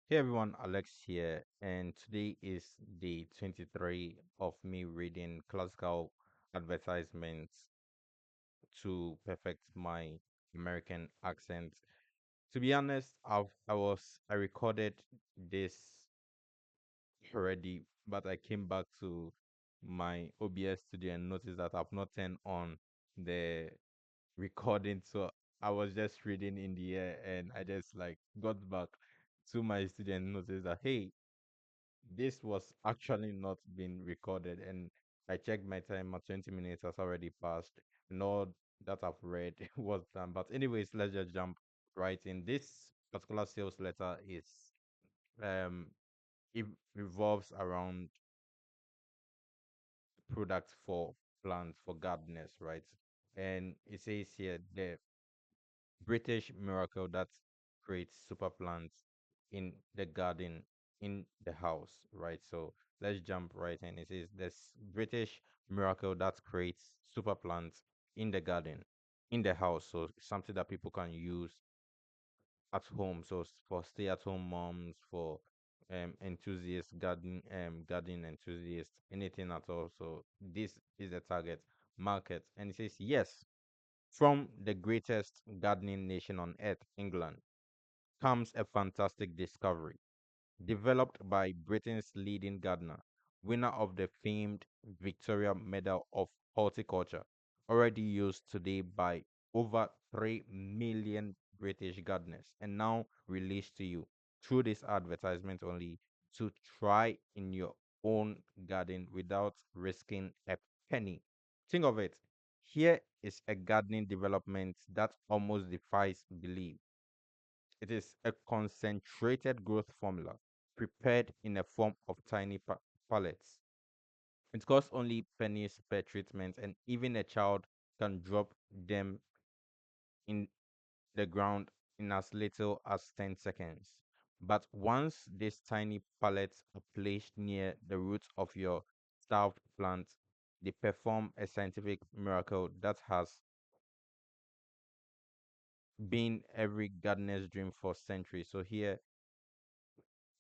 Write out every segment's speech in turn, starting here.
Hey everyone, Alex here, and today is day 23 of me reading classical advertisements to perfect my American accent. To be honest, I recorded this already, but I came back to my OBS studio and noticed that I've not turned on the recording, so I was just reading in the air and I just like got back to my studio and noticed that hey, this was actually not being recorded, and I checked my time at 20 minutes has already passed, and all that I've read was done. But anyways, let's just jump right in. This particular sales letter is um it revolves around products for plants for gardeners, right? And it says here the British miracle that creates super plants in the garden, in the house, right? So let's jump right in. It says this British miracle that creates super plants in the garden, in the house. So something that people can use at home. So for stay-at-home moms, for enthusiasts, garden enthusiasts, anything at all. So this is the target market. And it says yes, from the greatest gardening nation on earth, England, comes a fantastic discovery. Developed by Britain's leading gardener, winner of the famed Victoria Medal of Horticulture, already used today by over 3 million British gardeners, and now released to you through this advertisement only to try in your own garden without risking a penny. Think of it. Here is a gardening development that almost defies belief. It is a concentrated growth formula prepared in a form of tiny pellets. It costs only pennies per treatment, and even a child can drop them in the ground in as little as 10 seconds. But once these tiny pellets are placed near the roots of your starved plant, they perform a scientific miracle that has been every gardener's dream for centuries. So here,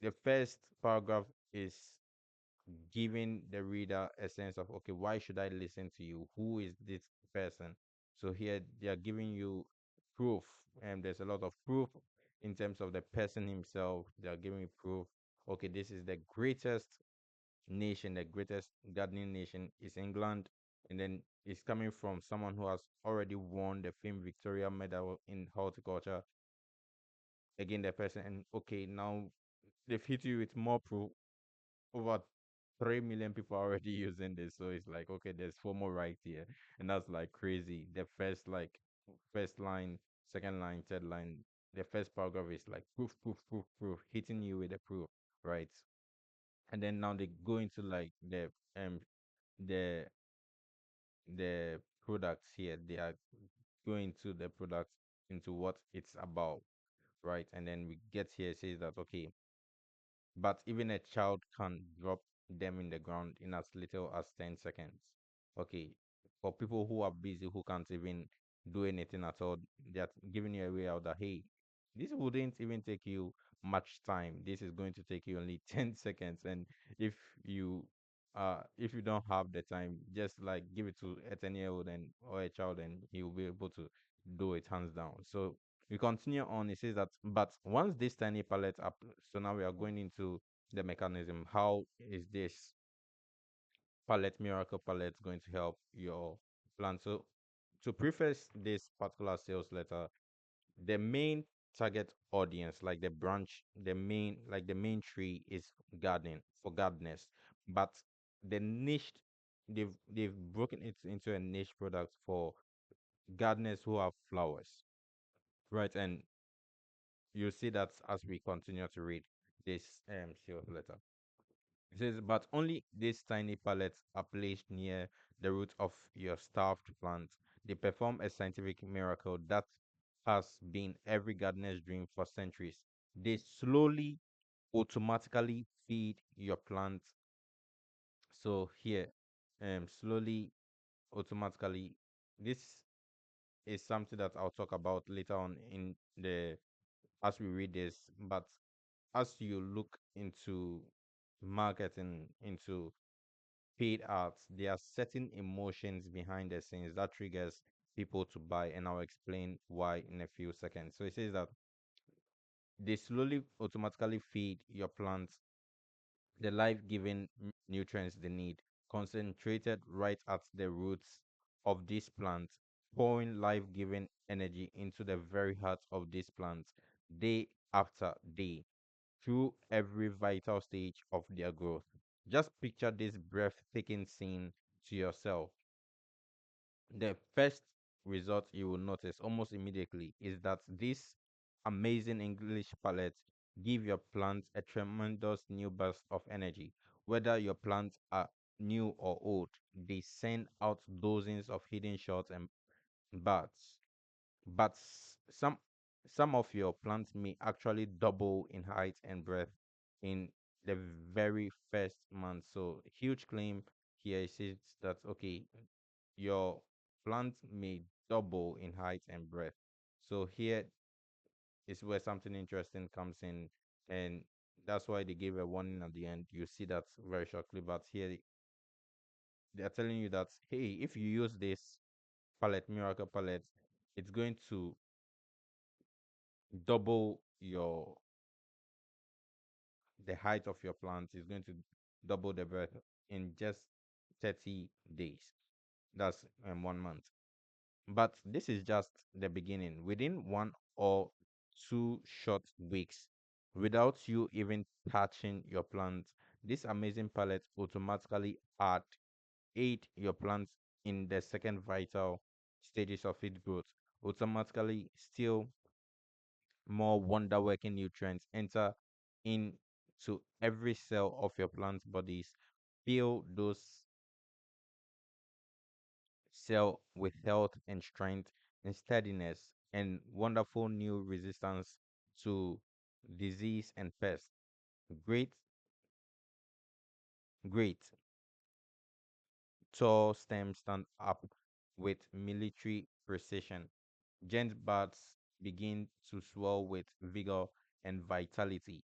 the first paragraph is giving the reader a sense of okay, why should I listen to you? Who is this person? So here they are giving you proof, and there's a lot of proof in terms of the person himself. They are giving you proof. Okay, this is the greatest nation, the greatest gardening nation is England, and then it's coming from someone who has already won the famed Victoria Medal in horticulture. Again, the person, and okay, now they've hit you with more proof. Over 3 million people are already using this, so it's like okay, there's four more right here, and that's like crazy. The first line, second line, third line, the first paragraph is like proof, proof, proof, proof, hitting you with the proof, right? And then now they go into like the the products here. They are going to the products into what it's about, right? And then we get here, it says that okay, but even a child can drop them in the ground in as little as 10 seconds. Okay, for people who are busy, who can't even do anything at all, they're giving you a way out that, hey, this wouldn't even take you much time. This is going to take you only 10 seconds. And if you if you don't have the time, just like give it to a 10-year-old and or a child and he will be able to do it hands down. So we continue on. It says that, but once this tiny palette up, so now we are going into the mechanism. How is this palette, miracle palette, going to help your plant? So, to preface this particular sales letter, the main target audience, like the branch, the main tree is gardening for gardeners, but the niche, they've broken it into a niche product for gardeners who have flowers, right? And you'll see that as we continue to read this sales letter. It says, but only these tiny pellets are placed near the root of your starved plant. They perform a scientific miracle that has been every gardener's dream for centuries. They slowly, automatically feed your plant. So here, slowly, automatically, this is something that I'll talk about later on in the as we read this. But as you look into marketing, into paid ads, there are certain emotions behind the scenes that triggers people to buy, and I'll explain why in a few seconds. So it says that they slowly automatically feed your plants the life-giving nutrients they need, concentrated right at the roots of this plant, pouring life-giving energy into the very heart of this plant, day after day, through every vital stage of their growth. Just picture this breathtaking scene to yourself. The first result you will notice almost immediately is that this amazing English palette give your plants a tremendous new burst of energy. Whether your plants are new or old, they send out dozens of hidden shots and buds. But some of your plants may actually double in height and breadth in the very first month. So huge claim here says that okay, your plant may double in height and breadth. So here is where something interesting comes in, and that's why they gave a warning at the end. You see that very shortly, but here they are telling you that hey, if you use this palette, miracle palette, it's going to double your the height of your plant is going to double the breadth in just 30 days. That's 1 month. But this is just the beginning. Within 1 or 2 short weeks, without you even touching your plant, this amazing palette automatically aid your plant in the second vital stages of its growth. Automatically, still more wonder working nutrients enter into every cell of your plant's bodies. Fill those cell with health and strength and steadiness and wonderful new resistance to disease and pests. Great, great. Tall stems stand up with military precision. Giant buds begin to swell with vigor and vitality.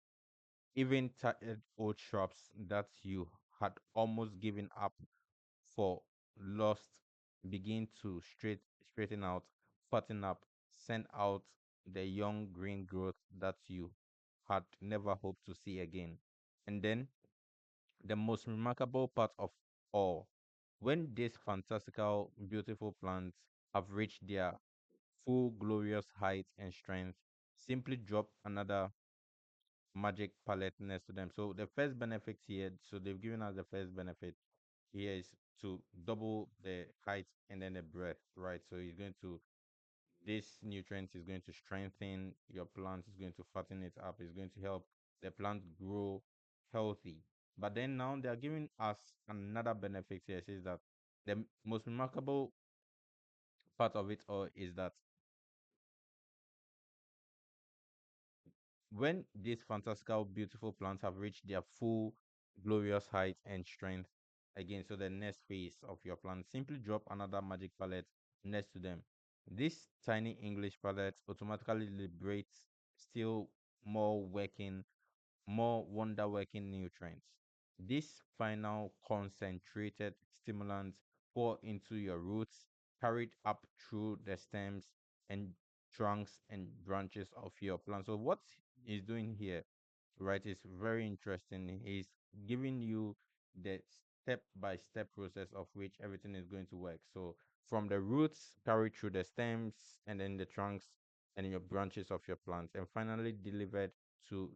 Even tired old shrubs that you had almost given up for lost begin to straighten out, fatten up, send out the young green growth that you had never hoped to see again. And then the most remarkable part of all, when these fantastical, beautiful plants have reached their full glorious height and strength, simply drop another magic palette next to them. So the first benefit here, so they've given us the first benefit here is to double the height and then the breadth, right? So it's going to this nutrient is going to strengthen your plant, is going to fatten it up, is going to help the plant grow healthy. But then now they are giving us another benefit here. It says that the most remarkable part of it all is that when these fantastical, beautiful plants have reached their full, glorious height and strength, again, so the next phase of your plant, simply drop another magic palette next to them. This tiny English palette automatically liberates still more working more wonder working nutrients. These final concentrated stimulants pour into your roots, carried up through the stems and trunks and branches of your plant. So, what he's doing here, right, is very interesting. He's giving you the step by step process of which everything is going to work. So, from the roots, carried through the stems and then the trunks and your branches of your plants, and finally delivered to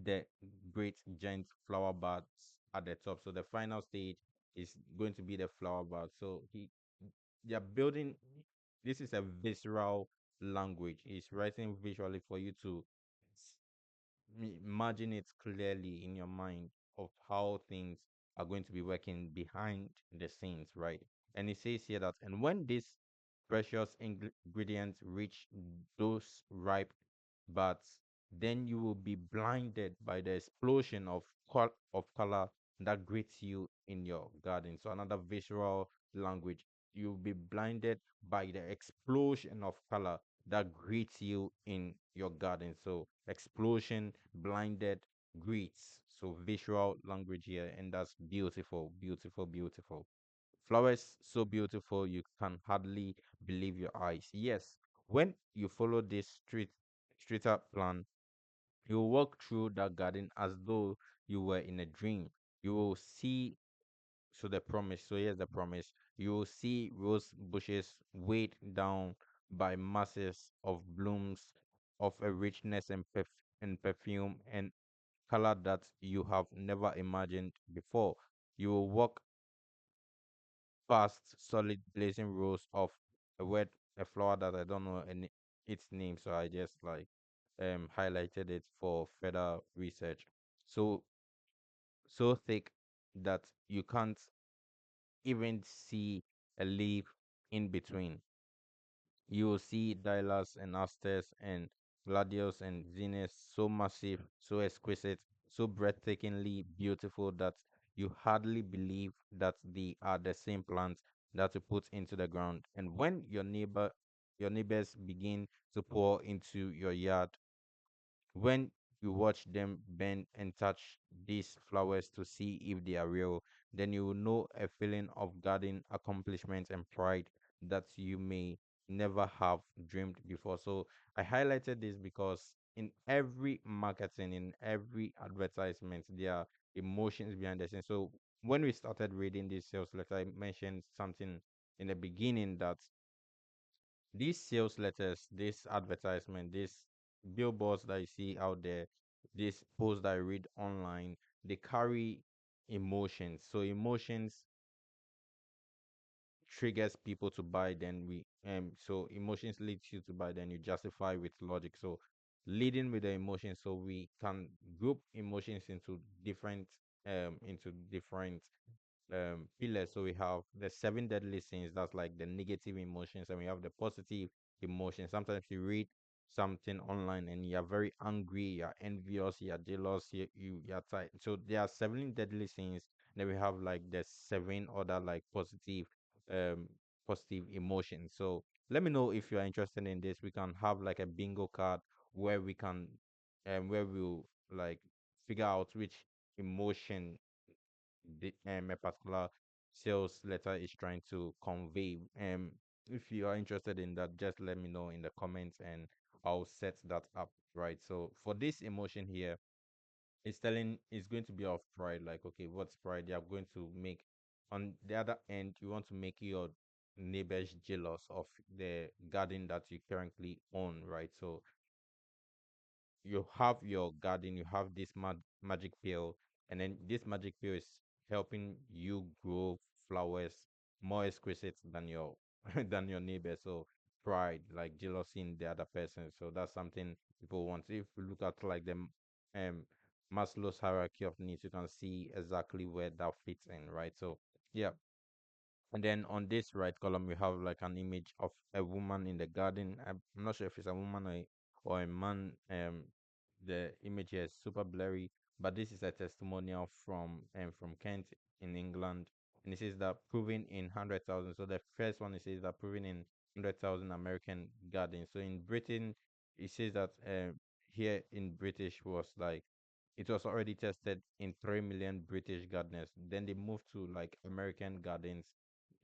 the great giant flower buds at the top. So the final stage is going to be the flower bud. So they're building. This is a visceral language. It's writing visually for you to imagine it clearly in your mind of how things are going to be working behind the scenes, right? And it says here that, and when these precious ingredients reach those ripe buds, then you will be blinded by the explosion of color that greets you in your garden. So another visual language, you'll be blinded by the explosion of color that greets you in your garden. So explosion, blinded, greets. So visual language here, and that's beautiful, beautiful, beautiful. Flowers so beautiful you can hardly believe your eyes. Yes, when you follow this street art plan, you will walk through that garden as though you were in a dream. You will see, so the promise. So here's the promise. You will see rose bushes weighed down by masses of blooms of a richness and perfume and color that you have never imagined before. You will walk past solid blazing rows of a flower that I don't know its name, so I just like highlighted it for further research. So so thick that you can't even see a leaf in between. You will see Dylas and Asters and Gladius and Zenith so massive, so exquisite, so breathtakingly beautiful that you hardly believe that they are the same plants that you put into the ground. And when your neighbors begin to pour into your yard, when you watch them bend and touch these flowers to see if they are real, then you will know a feeling of garden accomplishment and pride that you may never have dreamed before. So I highlighted this because in every marketing, in every advertisement, there are emotions behind the scene. So when we started reading this sales letter, I mentioned something in the beginning that these sales letters, this advertisement, these billboards that you see out there, these posts that I read online, they carry emotions. So emotions triggers people to buy, then we so emotions leads you to buy, then you justify with logic. So leading with the emotions, so we can group emotions into different pillars. So we have the seven deadly sins, that's like the negative emotions, and we have the positive emotions. Sometimes you read something online and you're very angry, you're envious, you're jealous, you're tired. So there are seven deadly sins. Then we have like the seven other like um positive emotions. So let me know if you're interested in this. We can have like a bingo card where we can where we'll like figure out which emotion a particular sales letter is trying to convey. If you are interested in that, just let me know in the comments and I'll set that up. Right. So for this emotion here, it's going to be of pride. Like, okay, what's pride? You are going to make on the other end, you want to make your neighbors jealous of the garden that you currently own, right? So you have your garden, you have this magic pill, and then this magic pill is helping you grow flowers more exquisite than your than your neighbor. So pride, like jealousy in the other person. So that's something people want. If you look at like the Maslow's hierarchy of needs, you can see exactly where that fits in, right? So yeah, and then on this right column, we have like an image of a woman in the garden. I'm not sure if it's a woman or a man. The image here is super blurry, but this is a testimonial from Kent in England, and it says that proven in 100,000. So the first one, it says that proven in 100,000 American gardens. So in Britain, it says that here in British was like it was already tested in 3 million British gardeners. Then they moved to like American gardens.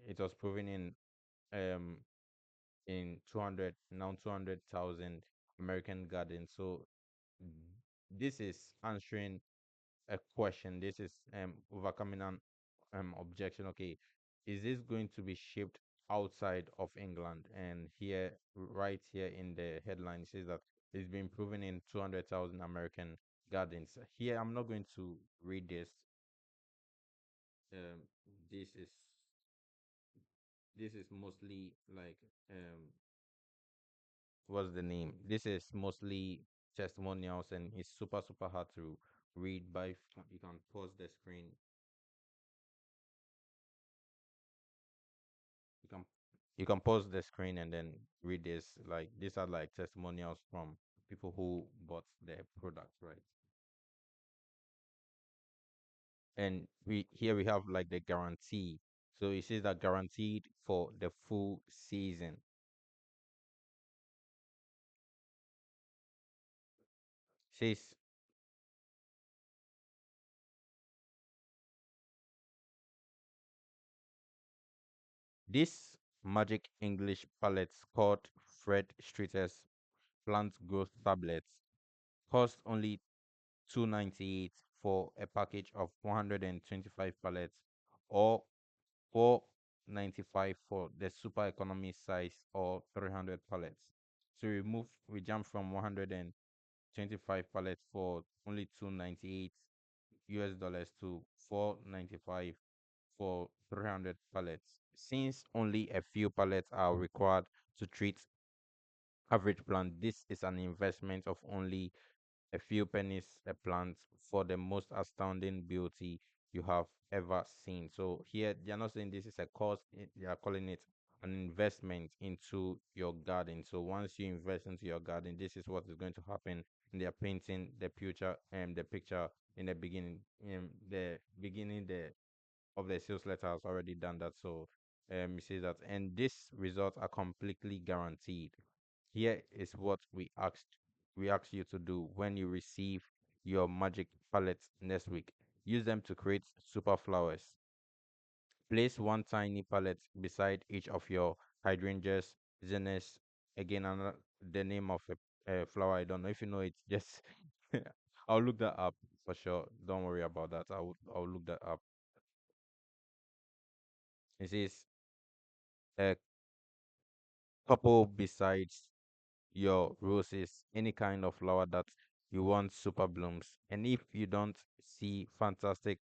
It was proven um in 200 now 200,000 American gardens. So this is answering a question. This is overcoming an objection. Okay, is this going to be shipped outside of England? And here, right here in the headline, it says that it's been proven in 200,000 American gardens. Here, I'm not going to read this. Um, this is this is mostly like what's the name? This is mostly testimonials and it's super hard to read. But if you can pause the screen, you can pause the screen and then read this. Like these are like testimonials from people who bought the product, right? And we have like the guarantee. So it says that guaranteed for the full season. Says this magic English pallets called Fred Streeter's plant growth tablets cost only 298 for a package of 125 pallets, or 495 for the super economy size, or 300 pallets. So we jump from 125 pallets for only 298 US dollars to 495 for 300 pallets. Since only a few pallets are required to treat average plant, this is an investment of only a few pennies a plant for the most astounding beauty you have ever seen. So here they are not saying this is a cost, they are calling it an investment into your garden. So once you invest into your garden, this is what is going to happen. And they are painting the picture in the beginning. The beginning of the sales letter has already done that. So it says that, and these results are completely guaranteed. Here is what we ask you to do when you receive your magic palettes next week. Use them to create super flowers. Place one tiny palette beside each of your hydrangeas, zinnias. Again, another, the name of a flower. I don't know if you know it. Just I'll look that up for sure. Don't worry about that. I'll look that up. It says a couple besides your roses, any kind of flower that you want super blooms. And if you don't see fantastic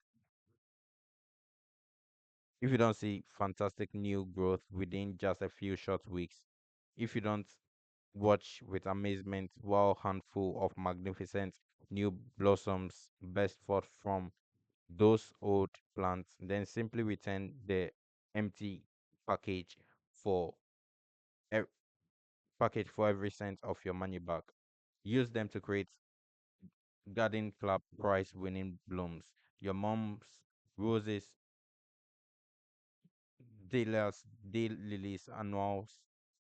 new growth within just a few short weeks, if you don't watch with amazement while handful of magnificent new blossoms burst forth from those old plants, then simply return the empty package for e- package for every cent of your money back. Use them to create garden club prize winning blooms. Your mom's roses, daylilies, annuals,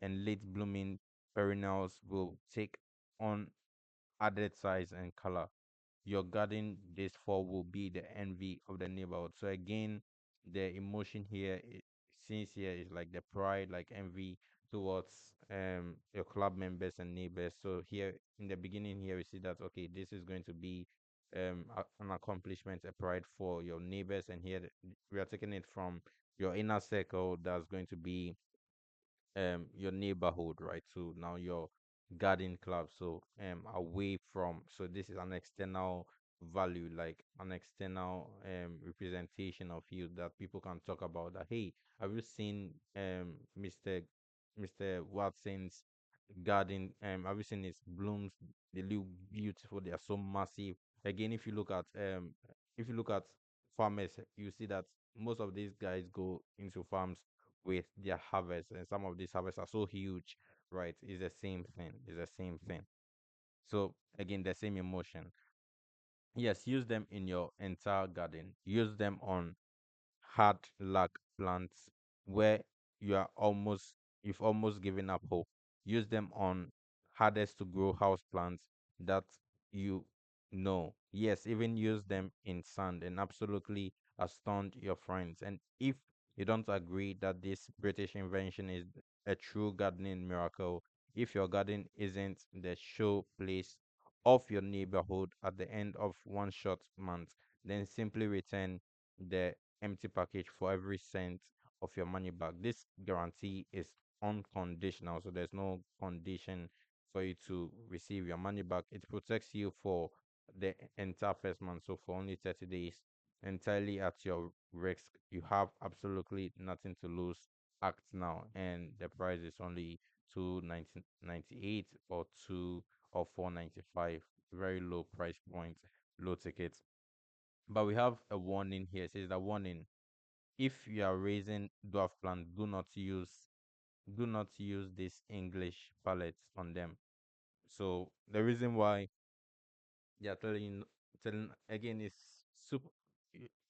and late blooming perennials will take on added size and color. Your garden this fall will be the envy of the neighborhood. So again, the emotion here, since here is like the pride, like envy towards your club members and neighbors. So here in the beginning here we see that okay, this is going to be an accomplishment, a pride for your neighbors, and here we are taking it from your inner circle that's going to be your neighborhood, right? So now your garden club. So away from, so this is an external value, like an external representation of you that people can talk about, that hey, have you seen Mr. Watson's garden? Have you seen his blooms? They look beautiful, they are so massive. Again, if you look at farmers, you see that most of these guys go into farms with their harvest, and some of these harvests are so huge, right? It's the same thing. It's the same thing. So again, the same emotion. Yes, use them in your entire garden. Use them on hard luck plants where you've almost given up hope. Use them on hardest to grow house plants that you know. Yes, even use them in sand and absolutely astound your friends. And if you don't agree that this British invention is a true gardening miracle, if your garden isn't the show place of your neighborhood at the end of one short month, then simply return the empty package for every cent of your money back. This guarantee is unconditional, so there's no condition for you to receive your money back. It protects you for the entire first month, so for only 30 days, entirely at your risk. You have absolutely nothing to lose. Act now, and the price is only 298 or 495. Very low price point, low tickets. But we have a warning here. It says the warning: if you are raising dwarf plants, do not use this English pallets on them. So the reason why they are telling again is super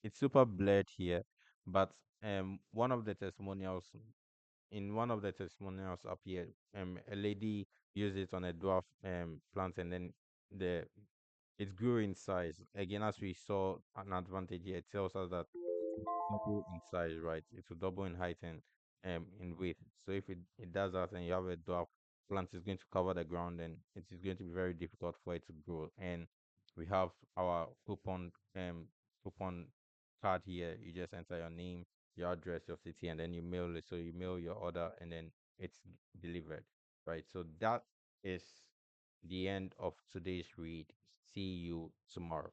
it's super blurred here, but one of the testimonials in one of the testimonials up here, a lady used it on a dwarf plant, and then the it grew in size. Again, as we saw an advantage here, it tells us that double in size, right? It will double in height and in width. So if it does that and you have a dwarf plant, is going to cover the ground and it is going to be very difficult for it to grow. And we have our coupon card here. You just enter your name, your address, your city, and then you mail it. So you mail your order and then it's delivered. Right. So that is the end of today's read. See you tomorrow.